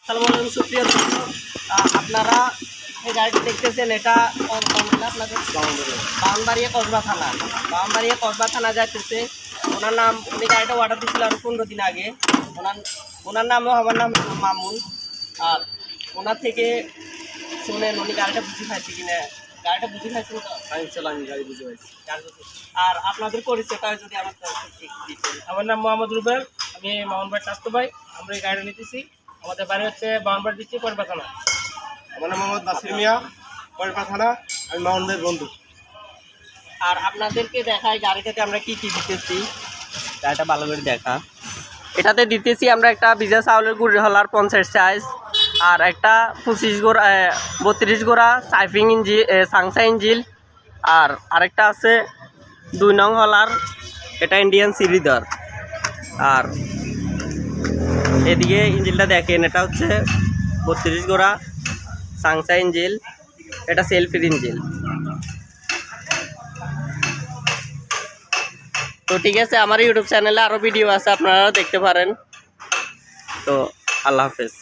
আসসালামু আলাইকুম সুপ্রিয় দর্শক, আপনারা এই গাড়িটি দেখতেছেন, এটা আপনাদের বাউনবাড়িয়া কসবা থানা যাইতেছে। ওনার নাম, উনি গাড়িটা অর্ডার দিয়েছিল আরও 15 দিন আগে। ওনার নামও আমার নাম মামুন। আর ওনার থেকে শুনেন উনি গাড়িটা বুঝে খাইছে কিনা। গাড়িটা বুঝে খাইছেন তো? আমি গাড়ি বুঝে পাইছি। আর আপনাদের পরিচয়টা যদি আমার আমার নাম মোহাম্মদ রুবেল, আমি মামুনবাড়ির স্বাস্থ্য ভাই। আমরা এই গাড়িটা নিতেছি। আমাদের বাড়ি হচ্ছে বাউনবাড়ি ডিস্ট্রিক্ট কসবা থানা। আমার নাম মোহাম্মদ নাসির মিয়া, কসবা থানা। আমি মামুনদের বন্ধু। আর আপনাদেরকে দেখাই গাড়িটাতে আমরা কি কি দিতেছি। গাড়িটা ভালো করে দেখা। এটাতে দিতেছি আমরা একটা ভিজা চাউলের গুড়ি হলার 50 সাইজ, আর একটা 25 গোড়া 32 গোড়া সাইফিং ইঞ্জিল, সাংসা ইঞ্জিল। আর আরেকটা আছে 2 নং হলার, এটা ইন্ডিয়ান সিরিদর। আর এদিকে ইঞ্জিলটা দেখেন, এটা হচ্ছে 32 গোড়া সাংসা ইঞ্জিল, এটা সেলফির ইঞ্জিল। তো ঠিক আছে, আমার ইউটিউব চ্যানেলে আরও ভিডিও আছে, আপনারা দেখতে পারেন। তো আল্লাহ হাফেজ।